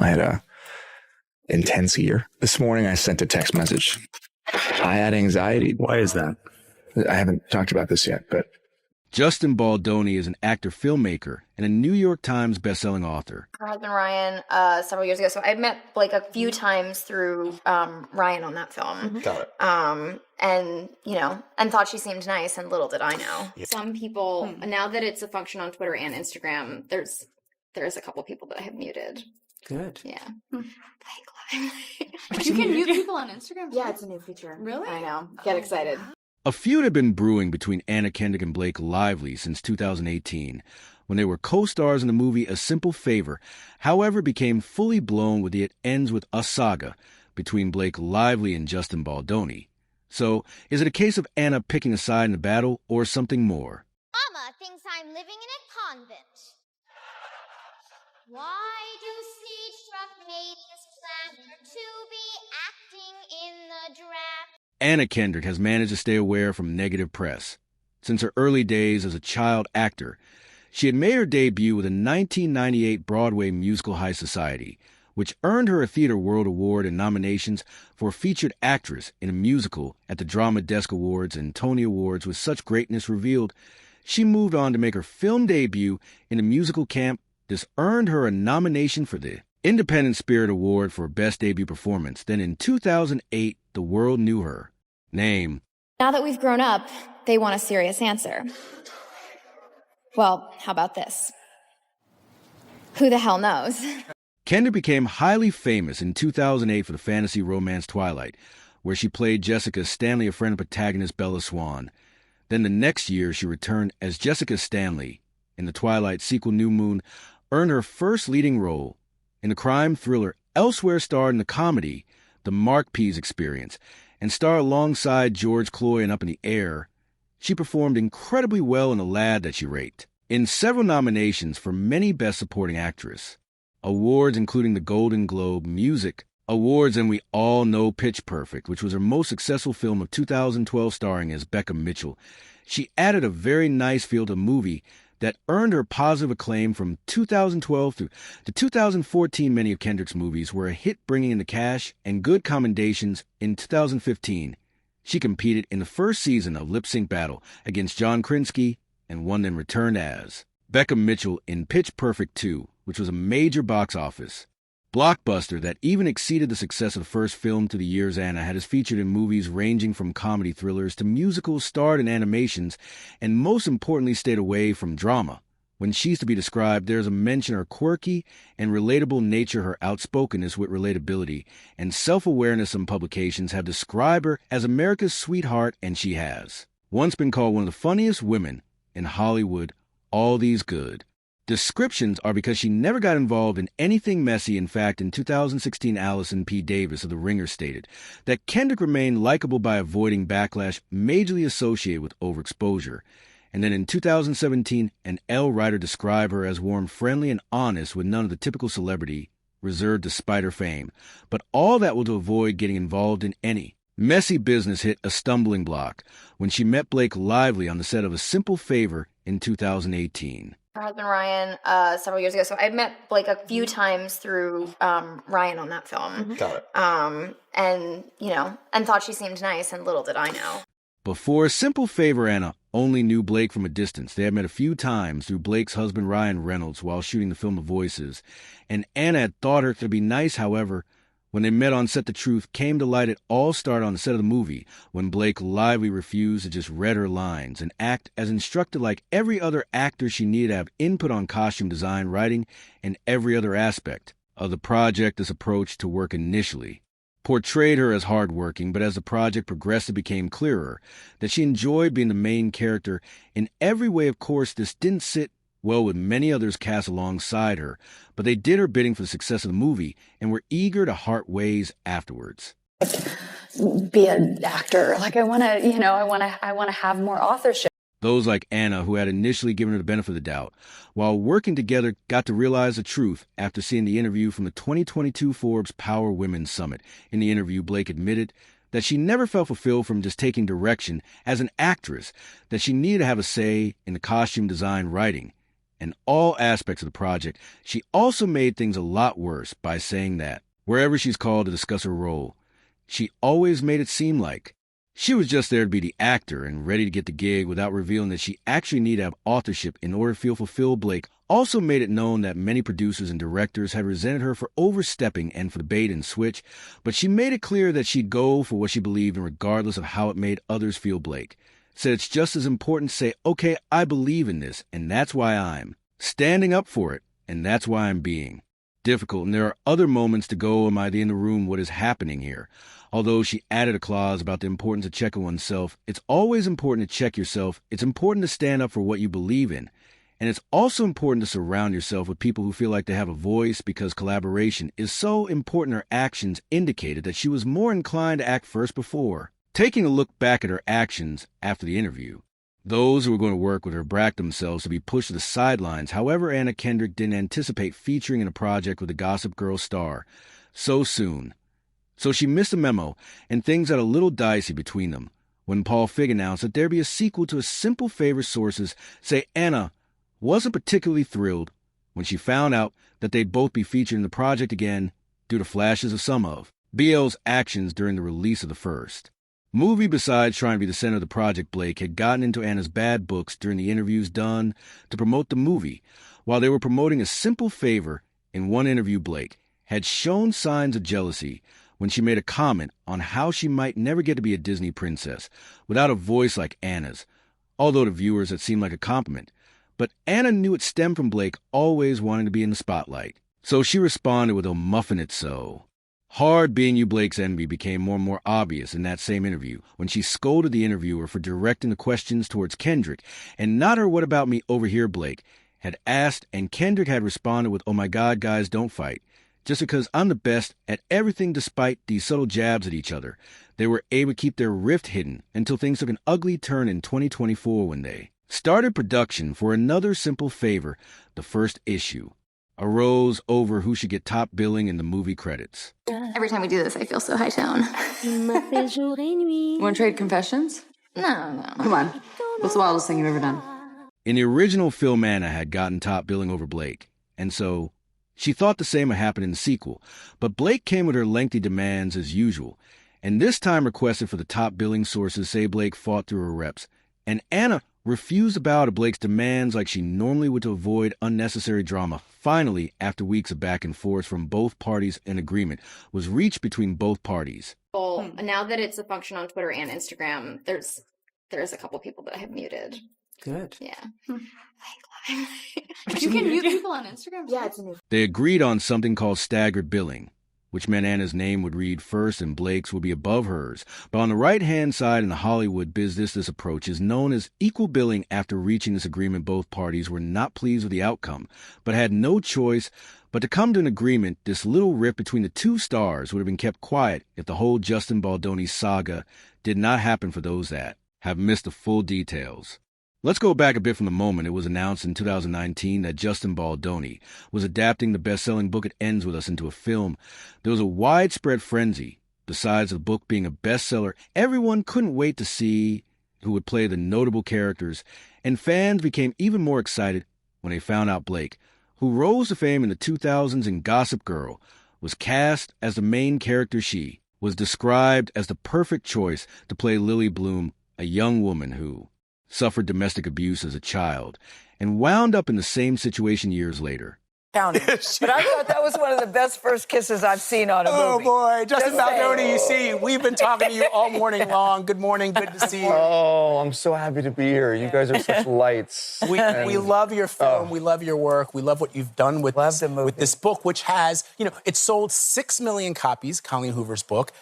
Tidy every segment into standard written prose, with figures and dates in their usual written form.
I had a intense year. This morning I sent a text message. I had anxiety. Why is that? I haven't talked about this yet, but Justin Baldoni is an actor-filmmaker and a New York Times bestselling author. Her husband Ryan, several years ago. So I met Blake a few times through Ryan on that film. got it. And and thought she seemed nice, and little did I know. Yeah. Some people, now that it's a function on Twitter and Instagram, there's a couple people that I have muted. Good. Yeah. You can mute people on Instagram? Yeah, it's a new feature. Really? I know. Get excited. A feud had been brewing between Anna Kendrick and Blake Lively since 2018, when they were co-stars in the movie A Simple Favor. However, it became fully blown with the It Ends With Us saga between Blake Lively and Justin Baldoni. So, is it a case of Anna picking a side in the battle, or something more? Mama thinks I'm living in a convent. Why do siege-struck maidens clamor to be acting in the draft? Anna Kendrick has managed to stay aware from negative press. Since her early days as a child actor, she had made her debut with a 1998 Broadway musical High Society, which earned her a Theatre World Award and nominations for Featured Actress in a Musical at the Drama Desk Awards and Tony Awards. With such greatness revealed, she moved on to make her film debut in a musical camp. This earned her a nomination for the Independent Spirit Award for Best Debut Performance. Then in 2008, the world knew her. Name. Now that we've grown up, they want a serious answer. Well, how about this? Who the hell knows? Kendrick became highly famous in 2008 for the fantasy romance Twilight, where she played Jessica Stanley, a friend of protagonist Bella Swan. Then the next year, she returned as Jessica Stanley in the Twilight sequel New Moon, earned her first leading role. In the crime thriller Elsewhere, starred in the comedy The Mark Pease Experience, and starred alongside George Clooney in Up in the Air. She performed incredibly well in The Lad That She Raped. In several nominations for many Best Supporting Actress awards, including the Golden Globe Music Awards, and we all know Pitch Perfect, which was her most successful film of 2012, starring as Becca Mitchell. She added a very nice feel to the movie that earned her positive acclaim from 2012 through to 2014. Many of Kendrick's movies were a hit, bringing in the cash and good commendations. In 2015, she competed in the first season of Lip Sync Battle against John Krasinski and won, then returned as Becca Mitchell in Pitch Perfect 2, which was a major box office blockbuster that even exceeded the success of the first film. To the years, Anna has featured in movies ranging from comedy thrillers to musicals, starred in animations, and most importantly stayed away from drama. When she's to be described, there's a mention of her quirky and relatable nature. Her outspokenness with relatability and self-awareness. Some publications have described her as America's sweetheart, and she has once been called one of the funniest women in Hollywood. All these good descriptions are because she never got involved in anything messy. In fact, in 2016, Allison P. Davis of The Ringer stated that Kendrick remained likable by avoiding backlash majorly associated with overexposure. And then in 2017, an Elle writer described her as warm, friendly, and honest, with none of the typical celebrity reserved despite her fame. But all that was to avoid getting involved in any messy business. Hit a stumbling block when she met Blake Lively on the set of A Simple Favor in 2018. Her husband Ryan, several years ago. So I met Blake a few times through Ryan on that film. Got it. And thought she seemed nice, and little did I know. Before A Simple Favor, Anna only knew Blake from a distance. They had met a few times through Blake's husband Ryan Reynolds while shooting the film The Voices, and Anna had thought her to be nice. However, when they met on set, the truth came to light. It all started on the set of the movie when Blake Lively refused to just read her lines and act as instructed. Like every other actor, she needed to have input on costume design, writing, and every other aspect of the project. This approach to work initially portrayed her as hardworking, but as the project progressed, it became clearer that she enjoyed being the main character in every way. Of course, this didn't sit well with many others cast alongside her, but they did her bidding for the success of the movie and were eager to part ways afterwards. Be an actor. Like I want to have more authorship. Those like Anna, who had initially given her the benefit of the doubt, while working together, got to realize the truth after seeing the interview from the 2022 Forbes Power Women Summit. In the interview, Blake admitted that she never felt fulfilled from just taking direction as an actress, that she needed to have a say in the costume design, writing, and all aspects of the project, she also made things a lot worse by saying that, wherever she's called to discuss her role, she always made it seem like she was just there to be the actor and ready to get the gig without revealing that she actually needed to have authorship in order to feel fulfilled. Blake also made it known that many producers and directors had resented her for overstepping and for the bait and switch, but she made it clear that she'd go for what she believed in regardless of how it made others feel. Blake said it's just as important to say, okay, I believe in this, and that's why I'm standing up for it, and that's why I'm being difficult. And there are other moments to go, am I in the room, what is happening here? Although she added a clause about the importance of checking oneself, it's always important to check yourself. It's important to stand up for what you believe in. And it's also important to surround yourself with people who feel like they have a voice, because collaboration is so important. Her actions indicated that she was more inclined to act first before taking a look back at her actions after the interview. Those who were going to work with her backed themselves to be pushed to the sidelines. However, Anna Kendrick didn't anticipate featuring in a project with a Gossip Girl star so soon. So she missed a memo, and things got a little dicey between them when Paul Fig announced that there'd be a sequel to A Simple Favor. Sources say Anna wasn't particularly thrilled when she found out that they'd both be featured in the project again due to flashes of some of BL's actions during the release of the first movie. Besides trying to be the center of the project, Blake had gotten into Anna's bad books during the interviews done to promote the movie. While they were promoting A Simple Favor, in one interview, Blake had shown signs of jealousy when she made a comment on how she might never get to be a Disney princess without a voice like Anna's, although to viewers it seemed like a compliment. But Anna knew it stemmed from Blake always wanting to be in the spotlight. So she responded with, "Oh, muffin it so." Hard being you, Blake's envy became more and more obvious in that same interview when she scolded the interviewer for directing the questions towards Kendrick and not her "what about me over here" Blake had asked, and Kendrick had responded with, "Oh my God, guys, don't fight. Just because I'm the best at everything." Despite these subtle jabs at each other, they were able to keep their rift hidden until things took an ugly turn in 2024 when they started production for another Simple Favor. The first issue arose over who should get top billing in the movie credits. Every time we do this, I feel so high tone. Want to trade confessions? No. Come on. What's the wildest thing you've ever done? In the original film, Anna had gotten top billing over Blake, and so she thought the same would happen in the sequel. But Blake came with her lengthy demands as usual, and this time requested for the top billing. Sources say Blake fought through her reps, and Anna refused to bow to Blake's demands like she normally would to avoid unnecessary drama. Finally, after weeks of back and forth from both parties, an agreement was reached between both parties. Well, now that it's a function on Twitter and Instagram, there's a couple people that I have muted. Good. Yeah. You can mute people on Instagram? Yeah, it's new. They agreed on something called staggered billing, which meant Anna's name would read first and Blake's would be above hers. But on the right-hand side in the Hollywood business, this approach is known as equal billing. After reaching this agreement, both parties were not pleased with the outcome, but had no choice but to come to an agreement. This little rift between the two stars would have been kept quiet if the whole Justin Baldoni saga did not happen. For those that have missed the full details, let's go back a bit from the moment it was announced in 2019 that Justin Baldoni was adapting the best-selling book It Ends With Us into a film. There was a widespread frenzy. Besides the book being a bestseller, everyone couldn't wait to see who would play the notable characters, and fans became even more excited when they found out Blake, who rose to fame in the 2000s in Gossip Girl, was cast as the main character. She was described as the perfect choice to play Lily Bloom, a young woman who suffered domestic abuse as a child and wound up in the same situation years later. But I thought that was one of the best first kisses I've seen on a movie. Oh, boy. Justin Baldoni, you see, we've been talking to you all morning long. Good morning. Good to see you. Oh, I'm so happy to be here. You guys are such lights. We love your film. We love your work. We love what you've done with this book, which has, it sold 6 million copies, Colleen Hoover's book.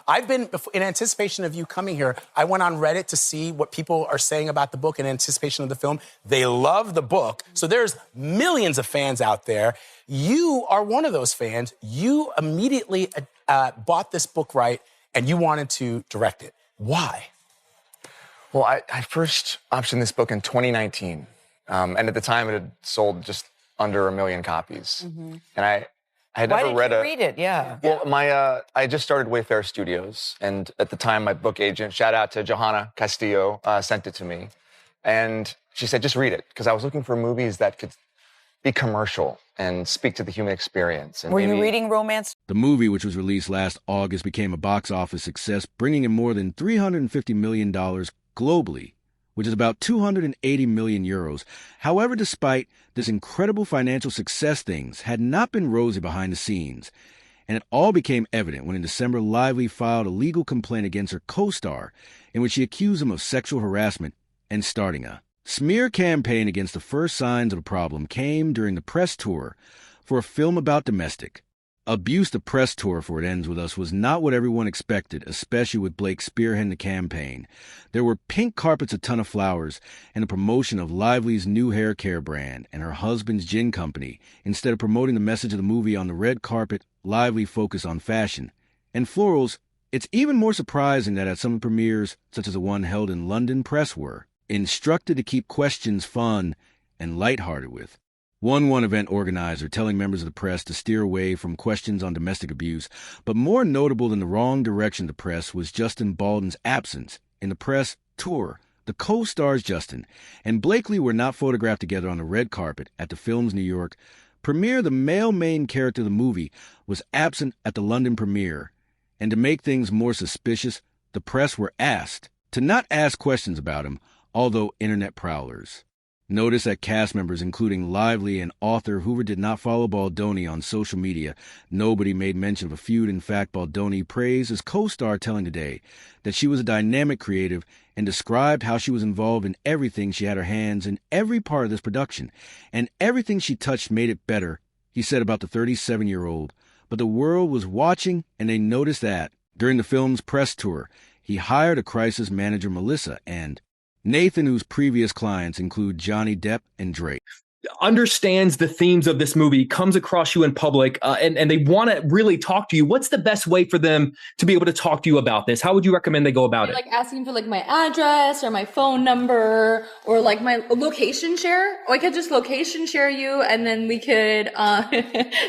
I've been, in anticipation of you coming here, I went on Reddit to see what people are saying about the book in anticipation of the film. They love the book. So there's millions of fans out there. You are one of those fans. You immediately bought this book right, and you wanted to direct it. Why? Well, I first optioned this book in 2019. And at the time, it had sold just under 1 million copies. Mm-hmm. And I had never read Why did you read it? Yeah. Well, I just started Wayfair Studios. And at the time, my book agent, shout out to Johanna Castillo, sent it to me. And she said, just read it. Because I was looking for movies that could be commercial and speak to the human experience. And Were you maybe- reading romance? The movie, which was released last August, became a box office success, bringing in more than $350 million globally, which is about 280 million euros. However, despite this incredible financial success, things had not been rosy behind the scenes. And it all became evident when in December, Lively filed a legal complaint against her co-star in which she accused him of sexual harassment and starting a smear campaign against the first signs of the problem came during the press tour for a film about domestic abuse. The press tour for It Ends With Us was not what everyone expected, especially with Blake spearheading the campaign. There were pink carpets, a ton of flowers, and a promotion of Lively's new hair care brand and her husband's gin company. Instead of promoting the message of the movie on the red carpet, Lively focused on fashion and florals. It's even more surprising that at some of the premieres, such as the one held in London, press were instructed to keep questions fun and lighthearted with. One event organizer telling members of the press to steer away from questions on domestic abuse, but more notable than the wrong direction of the press was Justin Baldwin's absence. In the press tour, the co-stars Justin and Blakely were not photographed together on the red carpet at the film's New York premiere. The male main character of the movie was absent at the London premiere, and to make things more suspicious, the press were asked to not ask questions about him, although internet prowlers noticed that cast members, including Lively and author Hoover, did not follow Baldoni on social media. Nobody made mention of a feud. In fact, Baldoni praised his co-star, telling Today that she was a dynamic creative and described how she was involved in everything. She had her hands in every part of this production, and everything she touched made it better, he said about the 37-year-old. But the world was watching, and they noticed that. During the film's press tour, he hired a crisis manager, Melissa, and Nathan, whose previous clients include Johnny Depp and Drake. Understands the themes of this movie, comes across you in public, and they want to really talk to you. What's the best way for them to be able to talk to you about this? How would you recommend they go about it? Like asking for like my address or my phone number or like my location share. Or I could just location share you and then we could...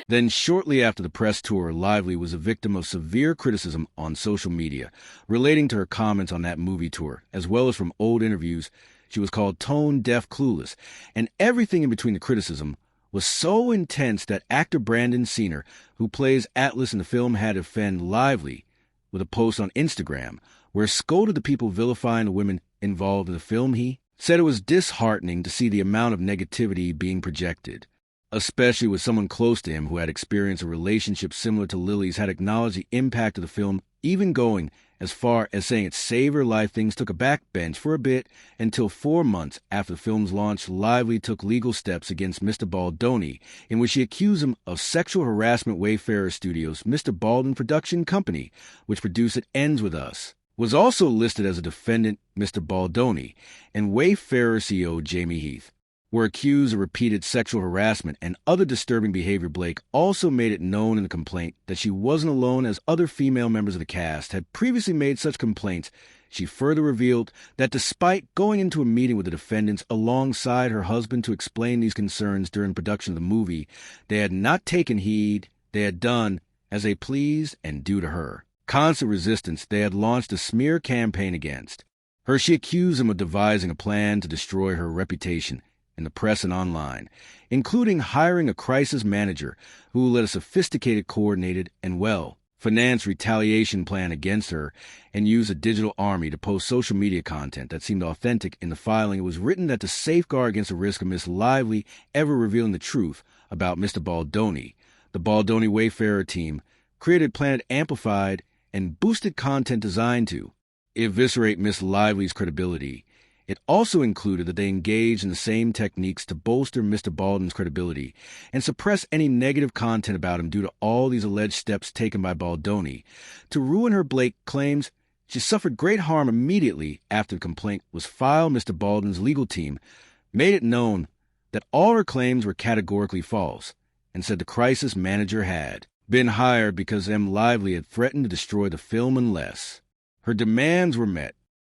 Then shortly after the press tour, Lively was a victim of severe criticism on social media relating to her comments on that movie tour, as well as from old interviews. She was called tone-deaf, clueless, and everything in between. The criticism was so intense that actor Brandon Senior, who plays Atlas in the film, had to defend Lively with a post on Instagram where scolded the people vilifying the women involved in the film. He said it was disheartening to see the amount of negativity being projected, especially with someone close to him who had experienced a relationship similar to Lily's, had acknowledged the impact of the film, even going as far as saying it saved her life. Things took a backbench for a bit until 4 months after the film's launch. Lively took legal steps against Mr. Baldoni, in which she accused him of sexual harassment. Wayfarer Studios, Mr. Baldwin production company, which produced It Ends With Us, was also listed as a defendant. Mr. Baldoni and Wayfarer CEO Jamie Heath were accused of repeated sexual harassment and other disturbing behavior. Blake also made it known in the complaint that she wasn't alone, as other female members of the cast had previously made such complaints. She further revealed that despite going into a meeting with the defendants alongside her husband to explain these concerns during production of the movie, they had not taken heed. They had done as they pleased, and due to her constant resistance, they had launched a smear campaign against her. She accused them of devising a plan to destroy her reputation in the press and online, including hiring a crisis manager who led a sophisticated, coordinated, and well-financed retaliation plan against her, and used a digital army to post social media content that seemed authentic. In the filing, it was written that to safeguard against the risk of Miss Lively ever revealing the truth about Mr. Baldoni, the Baldoni Wayfarer team created Planet Amplified and boosted content designed to eviscerate Miss Lively's credibility. It also included that they engaged in the same techniques to bolster Mr. Baldwin's credibility and suppress any negative content about him. Due to all these alleged steps taken by Baldoni to ruin her, Blake claims she suffered great harm immediately after the complaint was filed. Mr. Baldwin's legal team made it known that all her claims were categorically false and said the crisis manager had been hired because M. Lively had threatened to destroy the film unless her demands were met.